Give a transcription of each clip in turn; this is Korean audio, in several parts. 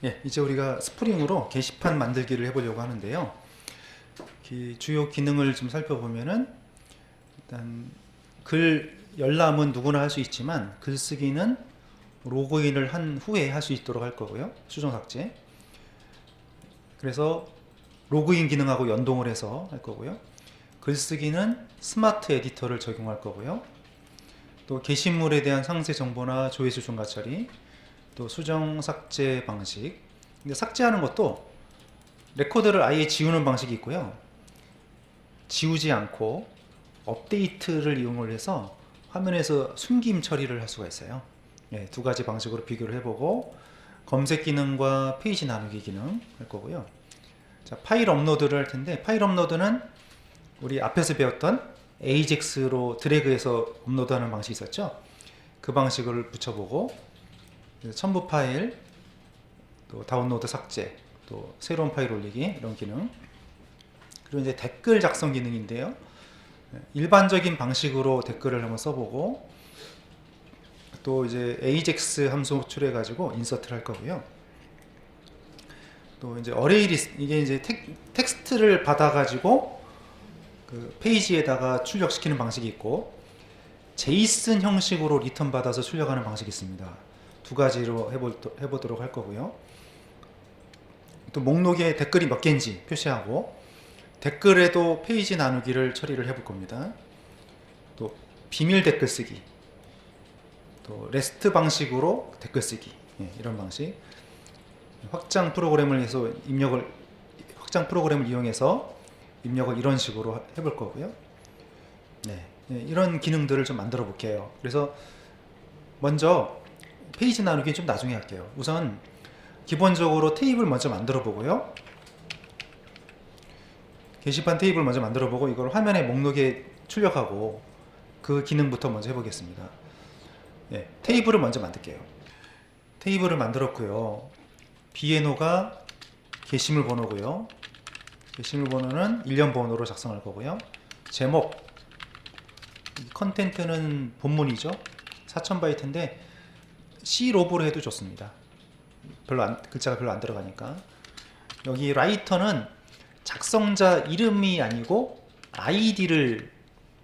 예, 이제 우리가 스프링으로 게시판 만들기를 해보려고 하는데요. 주요 기능을 좀 살펴보면은 일단 글 열람은 누구나 할 수 있지만 글쓰기는 로그인을 한 후에 할 수 있도록 할 거고요. 수정 삭제. 그래서 로그인 기능하고 연동을 해서 할 거고요. 글쓰기는 스마트 에디터를 적용할 거고요. 또 게시물에 대한 상세 정보나 조회수 중과 처리, 또 수정 삭제 방식. 근데 삭제하는 것도 레코드를 아예 지우는 방식이 있고요. 지우지 않고 업데이트를 이용을 해서 화면에서 숨김 처리를 할 수가 있어요. 네, 두 가지 방식으로 비교를 해보고 검색 기능과 페이지 나누기 기능 할 거고요. 자, 파일 업로드를 할 텐데 파일 업로드는 우리 앞에서 배웠던 AJAX로 드래그해서 업로드하는 방식이 있었죠. 그 방식을 붙여보고 첨부 파일, 또 다운로드 삭제, 또 새로운 파일 올리기 이런 기능. 그리고 이제 댓글 작성 기능인데요. 일반적인 방식으로 댓글을 한번 써보고 또 이제 AJAX 함수 호출해 가지고 인서트를 할 거고요. 또 이제 어레이 리스트, 이게 이제 텍스트를 받아 가지고 그 페이지에다가 출력시키는 방식이 있고 제이슨 형식으로 리턴 받아서 출력하는 방식이 있습니다. 두 가지로 해보도록 할 거고요. 또 목록에 댓글이 몇 개인지 표시하고 댓글에도 페이지 나누기를 처리를 해볼 겁니다. 또 비밀 댓글 쓰기, 또 레스트 방식으로 댓글 쓰기, 이런 방식. 확장 프로그램을 이용해서 입력을 이런 식으로 해볼 거고요. 네, 이런 기능들을 좀 만들어 볼게요. 그래서 먼저 페이지 나누기 좀 나중에 할게요. 우선 기본적으로 테이블 먼저 만들어 보고요. 게시판 테이블 먼저 만들어 보고 이걸 화면에 목록에 출력하고 그 기능부터 먼저 해보겠습니다. 네, 테이블을 먼저 만들게요. 테이블을 만들었고요. 비에노가 게시물 번호고요. 게시물 번호는 일련 번호로 작성할 거고요. 제목, 컨텐트는 본문이죠. 4000바이트인데 C로브로 해도 좋습니다. 글자가 별로 안 들어가니까. 여기 라이터는 작성자 이름이 아니고 아이디를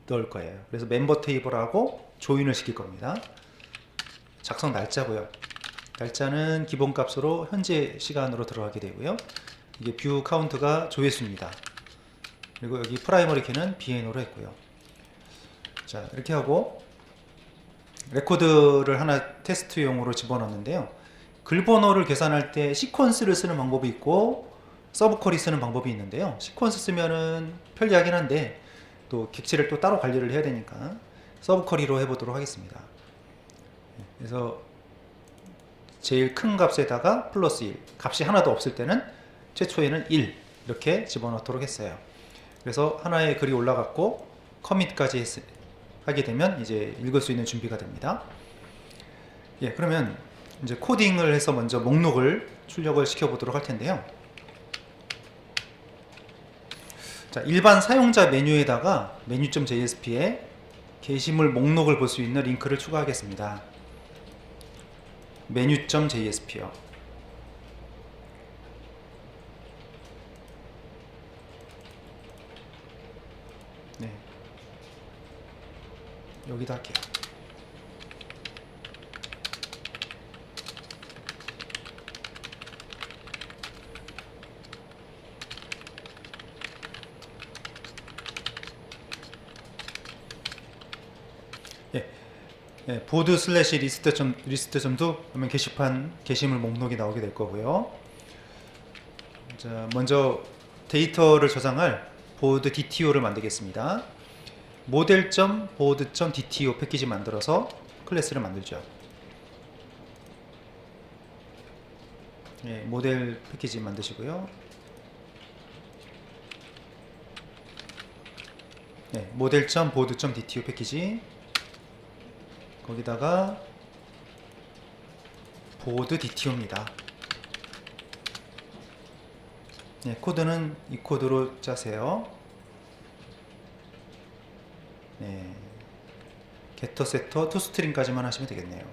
넣을 거예요. 그래서 멤버 테이블하고 조인을 시킬 겁니다. 작성 날짜고요. 날짜는 기본값으로 현재 시간으로 들어가게 되고요. 이게 뷰 카운트가 조회수입니다. 그리고 여기 프라이머리 키는 비에노로 했고요. 자, 이렇게 하고 레코드를 하나 테스트용으로 집어넣었는데요. 글 번호를 계산할 때 시퀀스를 쓰는 방법이 있고 서브쿼리 쓰는 방법이 있는데요. 시퀀스 쓰면은 편리하긴 한데 또 객체를 또 따로 관리를 해야 되니까 서브쿼리로 해보도록 하겠습니다. 그래서 제일 큰 값에다가 플러스 1, 값이 하나도 없을 때는 최초에는 1 이렇게 집어넣도록 했어요. 그래서 하나의 글이 올라갔고 커밋까지 하게 되면 이제 읽을 수 있는 준비가 됩니다. 예, 그러면 이제 코딩을 해서 먼저 목록을 출력을 시켜 보도록 할 텐데요. 자, 일반 사용자 메뉴에다가 메뉴.jsp에 게시물 목록을 볼 수 있는 링크를 추가하겠습니다. 메뉴.jsp요. 네, 여기다 할게요. 예, 보드 슬래시 리스트.도 하면 게시물 목록이 나오게 될 거고요. 자, 먼저 데이터를 저장할 보드 DTO를 만들겠습니다. 모델.board.dto 패키지 만들어서 클래스를 만들죠. 예, 모델 패키지 만드시고요. 네, 모델.board.dto 패키지 거기다가 보드 DTO입니다. 네, 코드는 이 코드로 짜세요. 네, 게터 세터 투스트링까지만 하시면 되겠네요.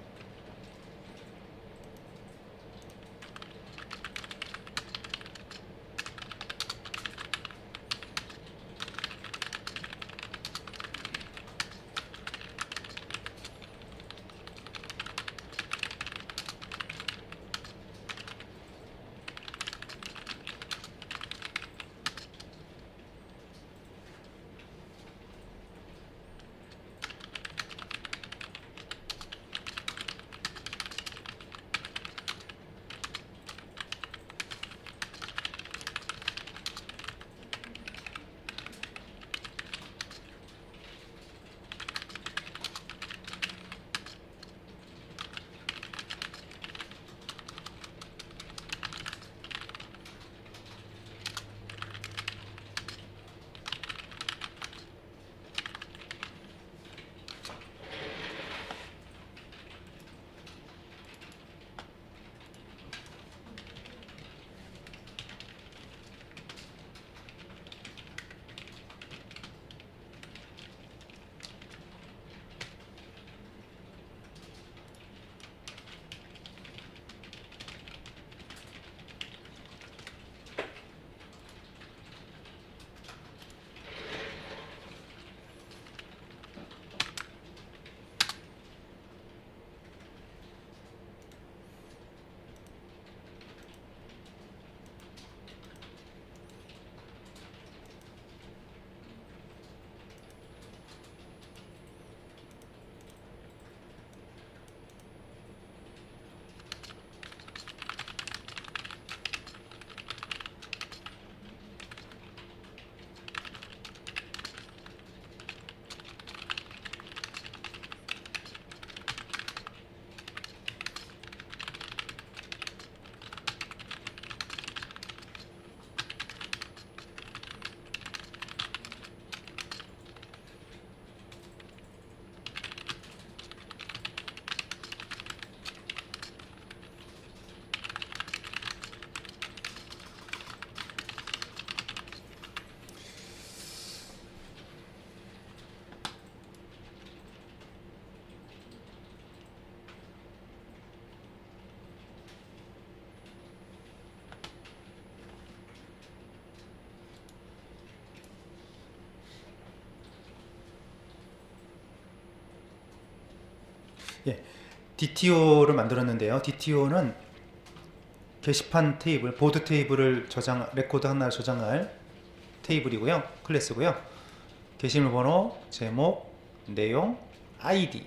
예, DTO를 만들었는데요. DTO는 게시판 테이블, 보드 테이블을 레코드 하나를 저장할 테이블이고요. 클래스고요. 게시물 번호, 제목, 내용, ID,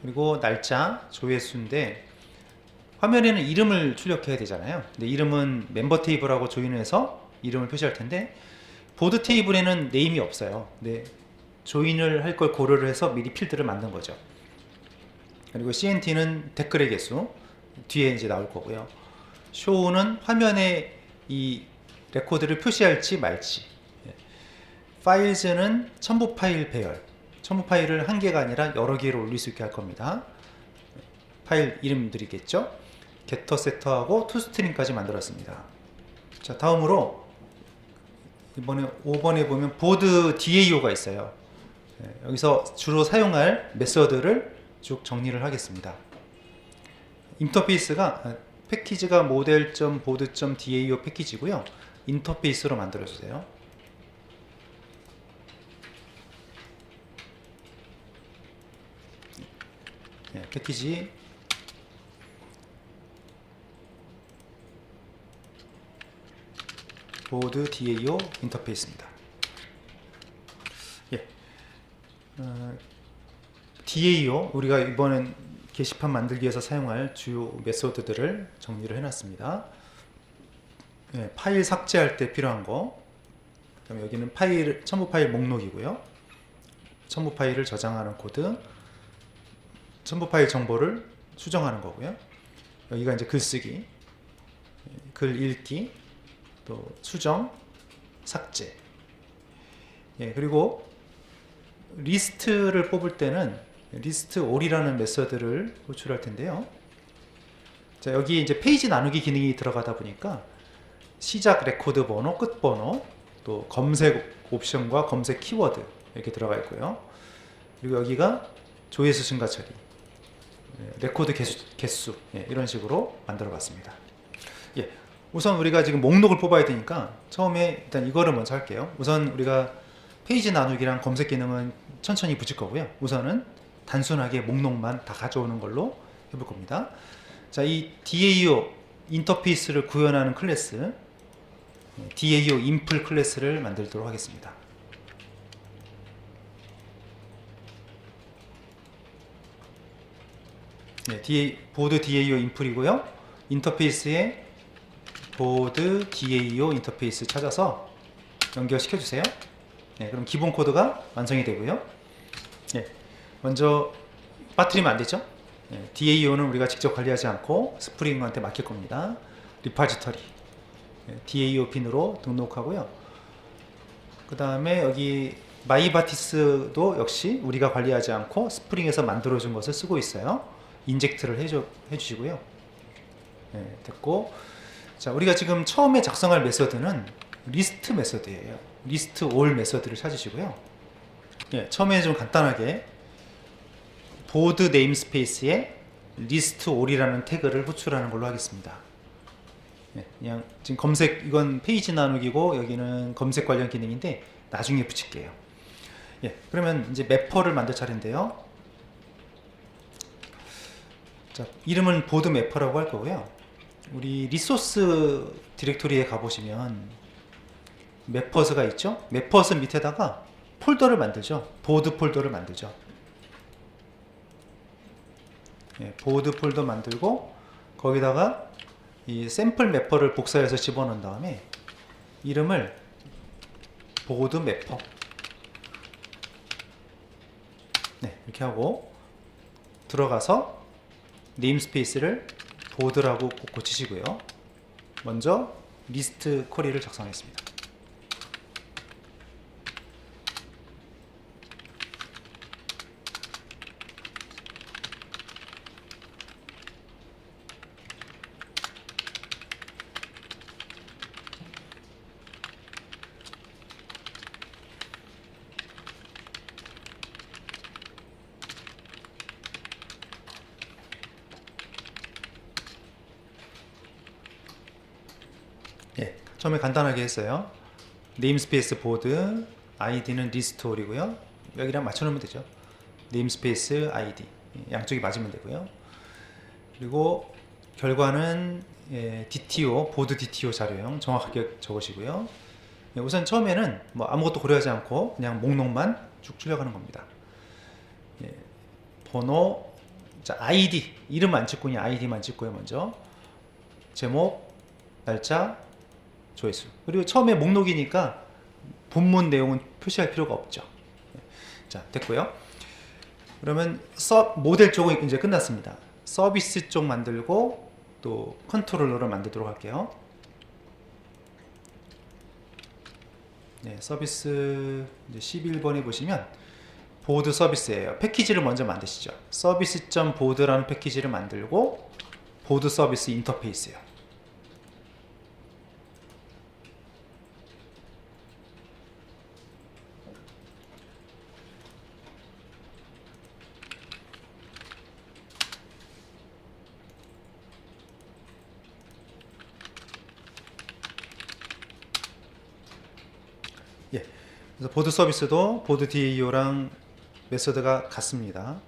그리고 날짜, 조회수인데 화면에는 이름을 출력해야 되잖아요. 근데 이름은 멤버 테이블하고 조인해서 이름을 표시할 텐데 보드 테이블에는 네임이 없어요. 근데 조인을 할 걸 고려를 해서 미리 필드를 만든 거죠. 그리고 CNT는 댓글의 개수 뒤에 이제 나올 거고요. show는 화면에 이 레코드를 표시할지 말지. 파일즈는 첨부 파일 배열. 첨부 파일을 한 개가 아니라 여러 개를 올릴 수 있게 할 겁니다. 파일 이름들이겠죠. getter, setter하고 toString까지 만들었습니다. 자, 다음으로 이번에 5번에 보면 보드 DAO가 있어요. 여기서 주로 사용할 메서드를 쭉 정리를 하겠습니다. 인터페이스가 패키지가 model.board.dao 패키지고요. 인터페이스로 만들어 주세요. 패키지 보드 DAO 인터페이스입니다. DAO 우리가 이번엔 게시판 만들기 위해서 사용할 주요 메소드들을 정리를 해놨습니다. 파일 삭제할 때 필요한 거, 그다음에 여기는 첨부 파일 목록이고요. 첨부 파일을 저장하는 코드, 첨부 파일 정보를 수정하는 거고요. 여기가 이제 글쓰기, 글 읽기, 또 수정, 삭제. 그리고 리스트를 뽑을 때는 리스트 all이라는 메서드를 호출할 텐데요. 자, 여기 이제 페이지 나누기 기능이 들어가다 보니까 시작 레코드 번호, 끝 번호, 또 검색 옵션과 검색 키워드 이렇게 들어가 있고요. 그리고 여기가 조회수 증가 처리, 레코드 개수 이런 식으로 만들어 봤습니다. 우선 우리가 지금 목록을 뽑아야 되니까 처음에 일단 이거를 먼저 할게요. 우선 우리가 페이지 나누기랑 검색 기능은 천천히 붙일 거고요. 우선은 단순하게 목록만 다 가져오는 걸로 해볼 겁니다. 자, 이 DAO 인터페이스를 구현하는 클래스 DAO 인플 클래스를 만들도록 하겠습니다. 보드 DAO 인플이고요. 인터페이스에 보드 DAO 인터페이스 찾아서 연결시켜 주세요. 그럼 기본 코드가 완성이 되고요. 먼저 빠뜨리면 안 되죠. DAO는 우리가 직접 관리하지 않고 스프링한테 맡길 겁니다. 리파지터리 DAO 핀으로 등록하고요. 그 다음에 여기 마이바티스도 역시 우리가 관리하지 않고 스프링에서 만들어준 것을 쓰고 있어요. 인젝트를 해주시고요. 됐고, 자, 우리가 지금 처음에 작성할 메서드는 리스트 메서드예요. 리스트 올 메서드를 찾으시고요. 처음에 좀 간단하게 보드 네임스페이스에 리스트 올이라는 태그를 호출하는 걸로 하겠습니다. 그냥 지금 검색, 이건 페이지 나누기고 여기는 검색 관련 기능인데 나중에 붙일게요. 그러면 이제 매퍼를 만들 차례인데요. 자, 이름은 보드 매퍼라고 할 거고요. 우리 리소스 디렉토리에 가보시면 매퍼스가 있죠. 매퍼스 밑에다가 폴더를 만들죠. 보드 폴더를 만들죠. 보드 폴더 만들고 거기다가 이 샘플 매퍼를 복사해서 집어넣은 다음에 이름을 보드 매퍼 이렇게 하고 들어가서 네임스페이스를 보드라고 꼭 고치시고요. 먼저 리스트 쿼리를 작성했습니다. 처음에 간단하게 했어요. 네임스페이스 보드, 아이디는 리스트 올이고요. 여기랑 맞춰놓으면 되죠. 네임스페이스 아이디. 양쪽이 맞으면 되고요. 그리고 결과는 DTO, 보드 DTO 자료형 정확하게 적으시고요. 우선 처음에는 뭐 아무것도 고려하지 않고 그냥 목록만 쭉 출력하는 겁니다. 번호, 자, ID, 이름 안 찍고 그냥 ID만 찍고요. 먼저 제목, 날짜, 조회수. 그리고 처음에 목록이니까 본문 내용은 표시할 필요가 없죠. 자, 됐고요. 그러면 모델 쪽은 이제 끝났습니다. 서비스 쪽 만들고 또 컨트롤러를 만들도록 할게요. 네, 서비스 이제 11번에 보시면 보드 서비스예요. 패키지를 먼저 만드시죠. 서비스.보드라는 패키지를 만들고 보드 서비스 인터페이스예요. 예, 그래서 보드 서비스도 보드 DAO랑 메서드가 같습니다.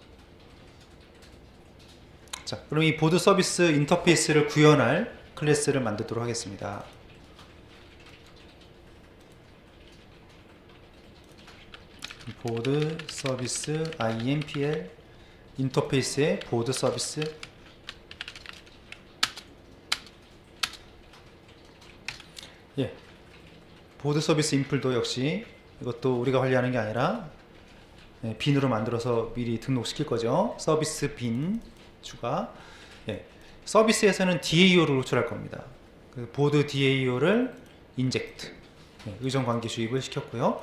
자, 그럼 이 보드 서비스 인터페이스를 구현할 클래스를 만들도록 하겠습니다. 보드 서비스 INPL 인터페이스의 보드 서비스 보드 서비스 인플도 역시 이것도 우리가 관리하는 게 아니라 빈으로 만들어서 미리 등록시킬 거죠. 서비스 빈 추가. 서비스에서는 DAO를 호출할 겁니다. 그 보드 DAO를 인젝트, 의존 관계 주입을 시켰고요.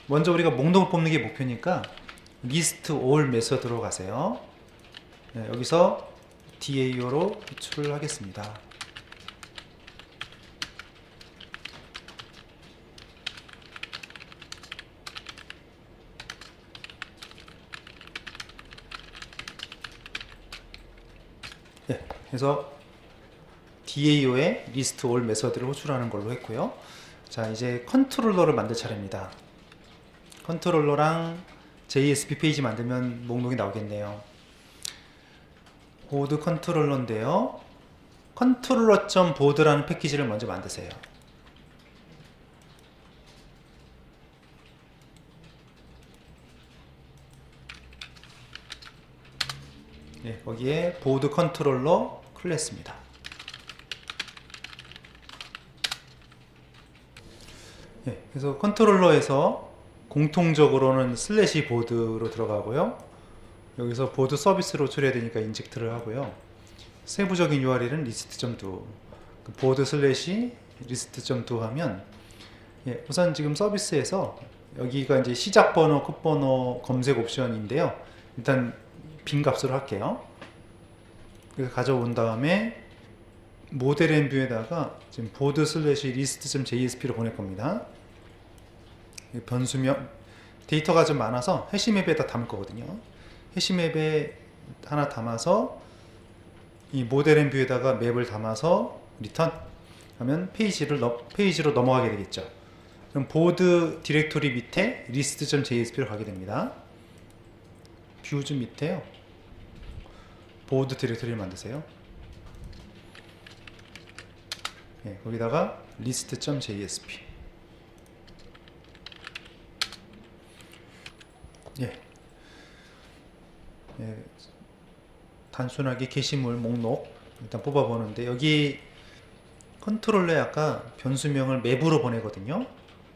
먼저 우리가 목록을 뽑는 게 목표니까 리스트 올 메서드로 가세요. 여기서 DAO로 호출을 하겠습니다. 그래서 DAO의 리스트 올 메서드를 호출하는 걸로 했고요. 자, 이제 컨트롤러를 만들 차례입니다. 컨트롤러랑 JSP 페이지 만들면 목록이 나오겠네요. 보드 컨트롤러인데요. 컨트롤러.보드라는 패키지를 먼저 만드세요. 거기에 보드 컨트롤러 클래스입니다. 그래서 컨트롤러에서 공통적으로는 슬래시 보드로 들어가고요. 여기서 보드 서비스로 호출해야 되니까 인젝트를 하고요. 세부적인 URL은 리스트.do, 보드 슬래시 리스트.do 하면 우선 지금 서비스에서 여기가 이제 시작 번호, 끝 번호 검색 옵션인데요. 일단 빈 값으로 할게요. 그래서 가져온 다음에 모델 앤 뷰에다가 지금 보드 슬래시 리스트.jsp로 보낼 겁니다. 변수명 데이터가 좀 많아서 해시맵에다 담을 거거든요. 해시맵에 하나 담아서 이 모델 앤 뷰에다가 맵을 담아서 리턴 하면 페이지로 넘어가게 되겠죠. 그럼 보드 디렉토리 밑에 리스트.jsp로 가게 됩니다. 뷰즈 밑에요. 보드 디렉토리를 만드세요. 거기다가 list.jsp. 단순하게 게시물 목록 일단 뽑아보는데 여기 컨트롤러에 아까 변수명을 맵으로 보내거든요.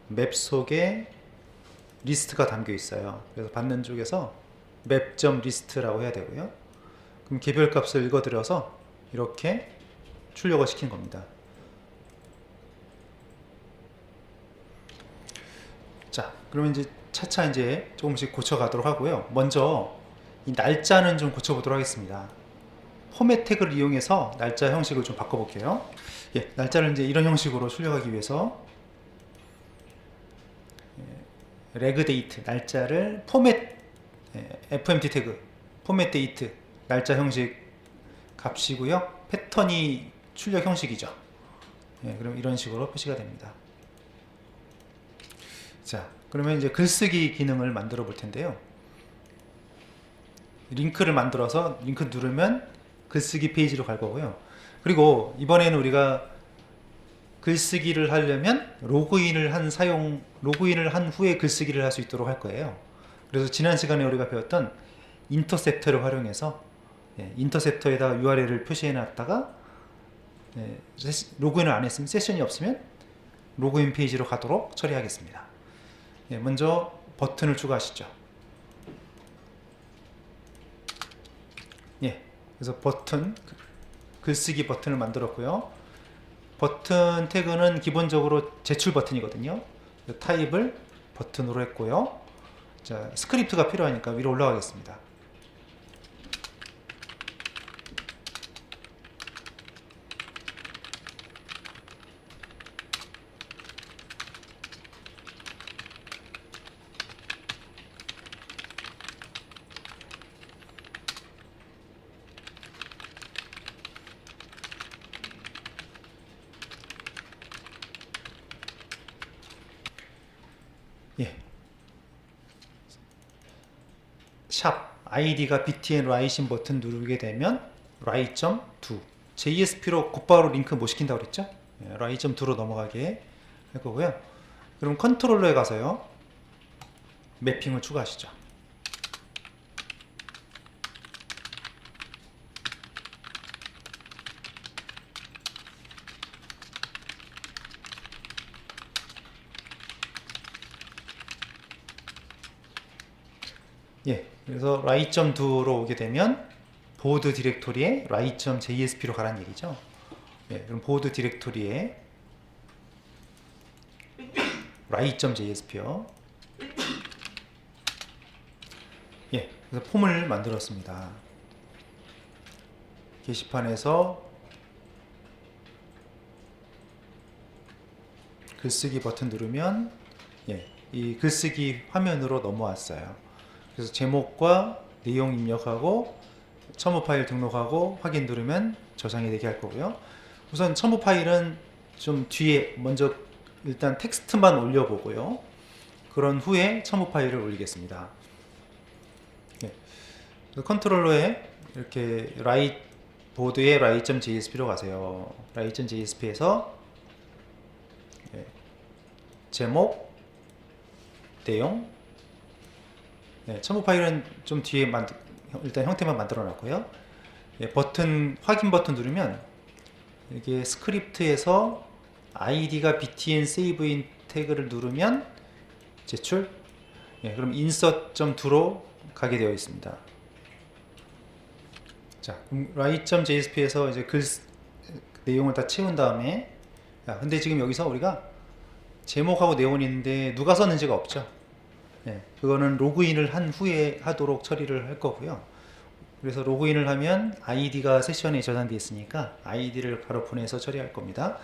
맵 속에 리스트가 담겨 있어요. 그래서 받는 쪽에서 map.list라고 해야 되고요. 그럼 개별 값을 읽어드려서 이렇게 출력을 시킨 겁니다. 자, 그러면 이제 차차 이제 조금씩 고쳐가도록 하고요. 먼저 이 날짜는 좀 고쳐보도록 하겠습니다. 포맷 태그를 이용해서 날짜 형식을 좀 바꿔볼게요. 날짜를 이제 이런 형식으로 출력하기 위해서 레그 데이트 날짜를 포맷 fmt 태그 포맷 데이트 날짜 형식 값이고요. 패턴이 출력 형식이죠. 그럼 이런 식으로 표시가 됩니다. 자, 그러면 이제 글쓰기 기능을 만들어 볼 텐데요. 링크를 만들어서 링크 누르면 글쓰기 페이지로 갈 거고요. 그리고 이번에는 우리가 글쓰기를 하려면 로그인을 한 후에 글쓰기를 할 수 있도록 할 거예요. 그래서 지난 시간에 우리가 배웠던 인터셉터를 활용해서 인터셉터에다가 URL을 표시해 놨다가 로그인을 안 했으면 세션이 없으면 로그인 페이지로 가도록 처리하겠습니다. 먼저 버튼을 추가하시죠. 그래서 버튼, 글쓰기 버튼을 만들었고요. 버튼 태그는 기본적으로 제출 버튼이거든요. 타입을 버튼으로 했고요. 자, 스크립트가 필요하니까 위로 올라가겠습니다. 샵 id가 btn write인 버튼 누르게 되면 write.do JSP로 곧바로 링크 못 시킨다고 그랬죠? write.do로 넘어가게 할 거고요. 그럼 컨트롤러에 가서요, 매핑을 추가하시죠. 그래서 write.do로 오게 되면 보드 디렉토리에 write.jsp로 가라는 얘기죠. 그럼 보드 디렉토리에 write.jsp요. 그래서 폼을 만들었습니다. 게시판에서 글쓰기 버튼 누르면 이 글쓰기 화면으로 넘어왔어요. 그래서 제목과 내용 입력하고 첨부 파일 등록하고 확인 누르면 저장이 되게 할 거고요. 우선 첨부 파일은 좀 뒤에 먼저 일단 텍스트만 올려보고요. 그런 후에 첨부 파일을 올리겠습니다. 컨트롤러에 이렇게 보드에 write.jsp로 가세요. write.jsp에서 제목, 내용, 첨부 파일은 좀 뒤에 일단 형태만 만들어 놨고요. 확인 버튼 누르면 이게 스크립트에서 id가 btn save인 태그를 누르면 제출. 그럼 insert.do로 가게 되어 있습니다. 자, write.jsp에서 이제 내용을 다 채운 다음에, 근데 지금 여기서 우리가 제목하고 내용이 있는데 누가 썼는지가 없죠. 그거는 로그인을 한 후에 하도록 처리를 할 거고요. 그래서 로그인을 하면 아이디가 세션에 저장되어 있으니까 아이디를 바로 보내서 처리할 겁니다.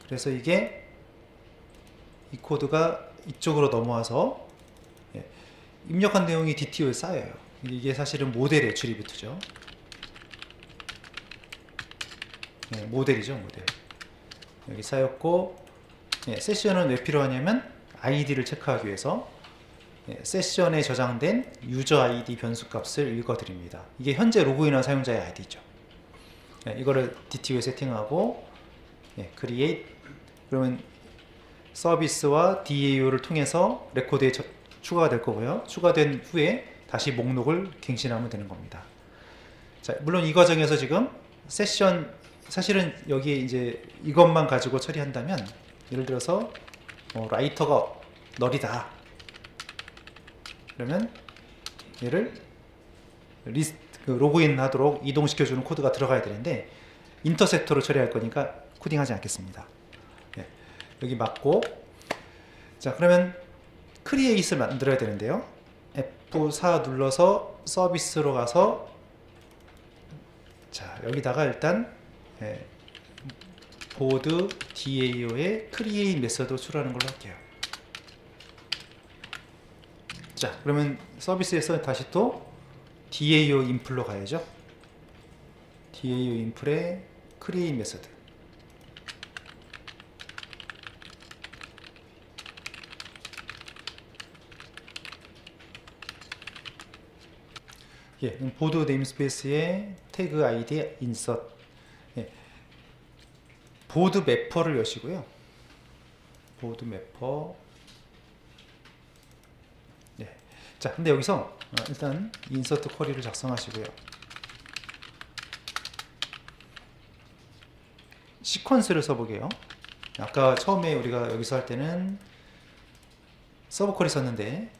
그래서 이 코드가 이쪽으로 넘어와서 입력한 내용이 DTO에 쌓여요. 이게 사실은 모델 애트리뷰트죠. 모델이죠, 모델. 여기 쌓였고, 세션은 왜 필요하냐면 아이디를 체크하기 위해서 세션에 저장된 유저 아이디 변수 값을 읽어드립니다. 이게 현재 로그인한 사용자의 아이디죠. 이거를 DTO에 세팅하고 create, 그러면 서비스와 DAO를 통해서 레코드에 추가가 될 거고요. 추가된 후에 다시 목록을 갱신하면 되는 겁니다. 자, 물론 이 과정에서 지금 세션, 사실은 여기에 이제 이것만 가지고 처리한다면, 예를 들어서 라이터가 널이다 그러면 얘를 로그인 하도록 이동시켜주는 코드가 들어가야 되는데 인터셉터로 처리할 거니까 코딩하지 않겠습니다. 여기 맞고, 자, 그러면 크리에이트를 만들어야 되는데요. F4 눌러서 서비스로 가서, 자, 여기다가 일단 보드 DAO의 create 메서드 출하는 걸로 할게요. 자, 그러면 서비스에서 다시 또 DAO 인플로 가야죠. DAO 인플의 create 메서드. 예, 보드 네임스페이스에 태그 아이디 인서트. 예, 보드 매퍼를 여시고요. 보드 매퍼. 네. 자, 근데 여기서 일단 인서트 쿼리를 작성하시고요. 시퀀스를 써보게요. 아까 처음에 우리가 여기서 할 때는 서브 쿼리 썼는데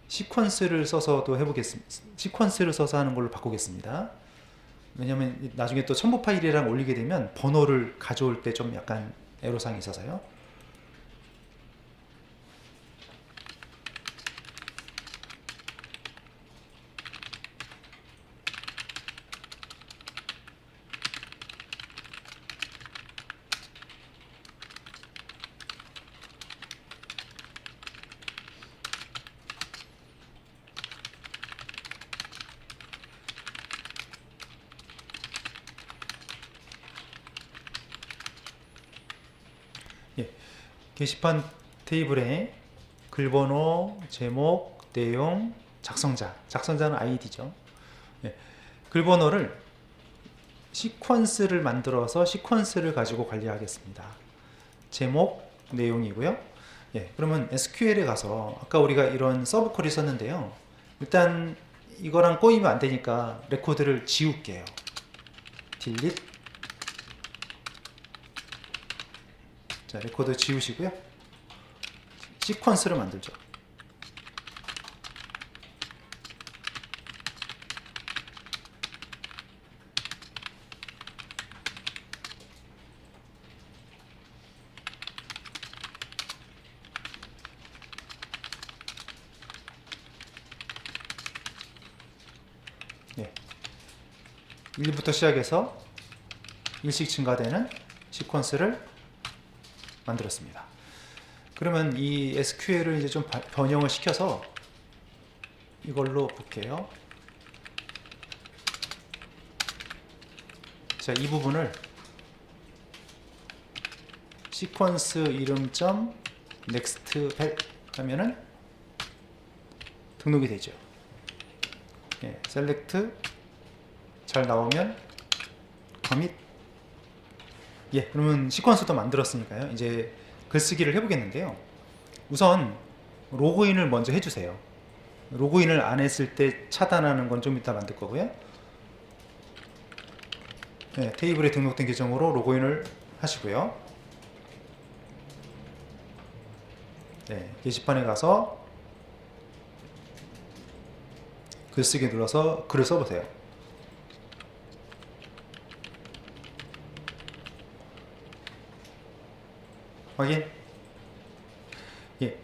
시퀀스를 써서도 해보겠습니다. 시퀀스를 써서 하는 걸로 바꾸겠습니다. 왜냐면 나중에 또 첨부 파일이랑 올리게 되면 번호를 가져올 때 좀 약간 애로사항이 있어서요. 예, 게시판 테이블에 글번호, 제목, 내용, 작성자. 작성자는 아이디죠. 예, 글번호를 시퀀스를 만들어서 시퀀스를 가지고 관리하겠습니다. 제목, 내용이고요. 예, 그러면 SQL에 가서 아까 우리가 이런 서브 쿼리 썼는데요. 일단 이거랑 꼬이면 안 되니까 레코드를 지울게요. 딜릿. 자, 레코드 지우시고요. 시퀀스를 만들죠. 네. 1부터 시작해서 일씩 증가되는 시퀀스를 만들었습니다. 그러면 이 SQL을 이제 좀 변형을 시켜서 이걸로 볼게요. 자, 이 부분을 시퀀스 이름.점 next 하면은 등록이 되죠. 예, select 잘 나오면 commit. 예, 그러면 시퀀스도 만들었으니까요. 이제 글쓰기를 해보겠는데요. 우선 로그인을 먼저 해주세요. 로그인을 안 했을 때 차단하는 건 좀 이따 만들 거고요. 네, 테이블에 등록된 계정으로 로그인을 하시고요. 네, 게시판에 가서 글쓰기 눌러서 글을 써보세요. 확인. 예,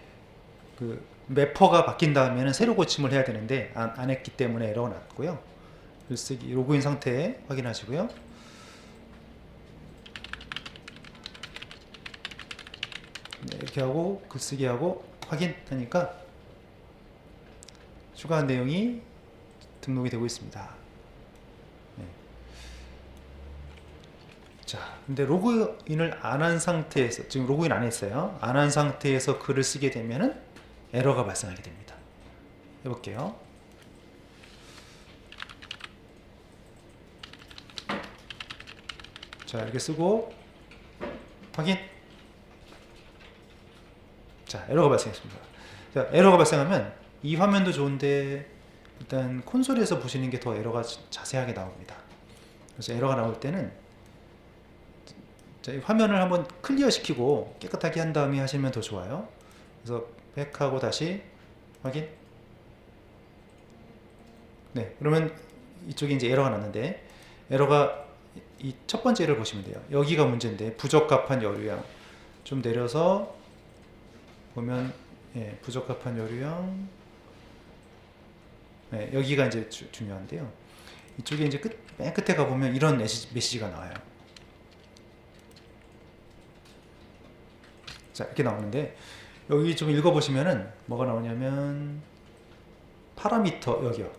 그 매퍼가 바뀐 다음에는 새로 고침을 해야 되는데 안 했기 때문에 에러가 났고요. 글쓰기 로그인 상태 확인하시고요. 네, 이렇게 하고 글쓰기 하고 확인하니까 추가한 내용이 등록이 되고 있습니다. 네. 자, 근데 로그인을 안 한 상태에서, 지금 로그인 안 했어요. 안 한 상태에서 글을 쓰게 되면은 에러가 발생하게 됩니다. 해볼게요. 자, 이렇게 쓰고 확인. 자, 에러가 발생했습니다. 자, 에러가 발생하면 이 화면도 좋은데 일단 콘솔에서 보시는 게 더 에러가 자세하게 나옵니다. 그래서 에러가 나올 때는 자, 이 화면을 한번 클리어 시키고 깨끗하게 한 다음에 하시면 더 좋아요. 그래서 백하고 다시 확인. 네, 그러면 이쪽에 이제 에러가 났는데, 에러가 이 첫 번째 에러를 보시면 돼요. 여기가 문제인데 부적합한 여류형. 좀 내려서 보면 예, 부적합한 여류형. 네, 여기가 이제 중요한데요. 이쪽에 이제 맨 끝에 가보면 이런 메시지가 나와요. 자, 이렇게 나오는데 여기 좀 읽어보시면은 뭐가 나오냐면 파라미터, 여기요.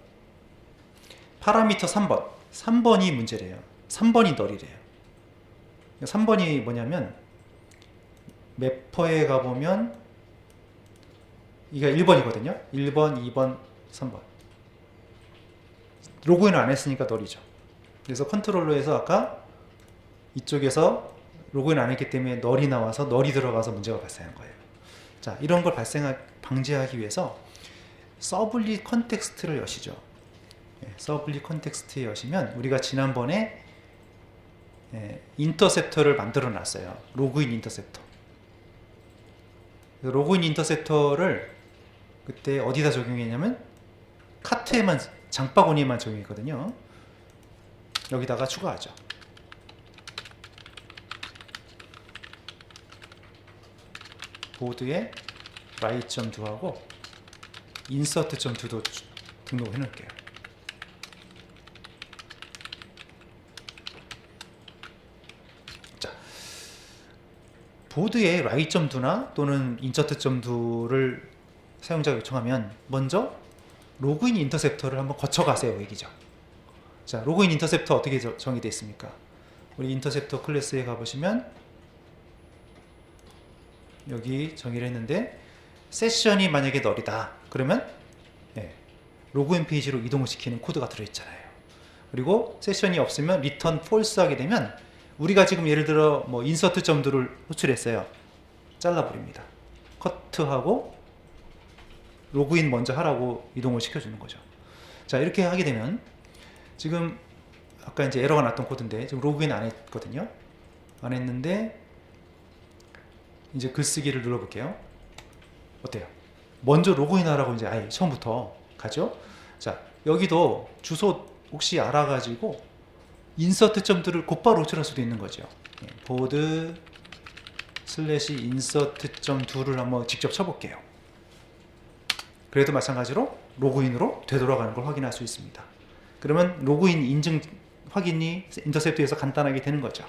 파라미터 3번. 3번이 문제래요. 3번이 널이래요. 3번이 뭐냐면 매퍼에 가보면 이게 1번이거든요. 1번, 2번, 3번. 로그인을 안 했으니까 널이죠. 그래서 컨트롤러에서 아까 이쪽에서 로그인 안 했기 때문에 널이 나와서 널이 들어가서 문제가 발생한 거예요. 자, 이런 걸 방지하기 위해서 서블릿 컨텍스트를 여시죠. 서블릿 컨텍스트에 여시면 우리가 지난번에 인터셉터를 만들어 놨어요. 로그인 인터셉터. 로그인 인터셉터를 그때 어디다 적용했냐면 카트에만, 장바구니에만 적용했거든요. 여기다가 추가하죠. 보드에 write.do하고 insert.do도 등록해 놓을게요. 자, 보드에 write.do나 또는 insert.do를 사용자가 요청하면 먼저 로그인 인터셉터를 한번 거쳐가세요 얘기죠. 자, 로그인 인터셉터 어떻게 정의되어 있습니까? 우리 인터셉터 클래스에 가보시면 여기 정의를 했는데 세션이 만약에 널이다 그러면 로그인 페이지로 이동을 시키는 코드가 들어있잖아요. 그리고 세션이 없으면 return false 하게 되면 우리가 지금 예를 들어 뭐 insert.do를 호출했어요. 잘라버립니다. 커트하고 로그인 먼저 하라고 이동을 시켜주는 거죠. 자, 이렇게 하게 되면 지금 아까 이제 에러가 났던 코드인데 지금 로그인 안 했거든요. 안 했는데 이제 글쓰기를 눌러볼게요. 어때요? 먼저 로그인 하라고 이제 아예 처음부터 가죠. 자, 여기도 주소 혹시 알아가지고 인서트.do를 곧바로 호출할 수도 있는 거죠. 보드 /insert.do를 한번 직접 쳐볼게요. 그래도 마찬가지로 로그인으로 되돌아가는 걸 확인할 수 있습니다. 그러면 로그인 인증 확인이 인터셉트에서 간단하게 되는 거죠.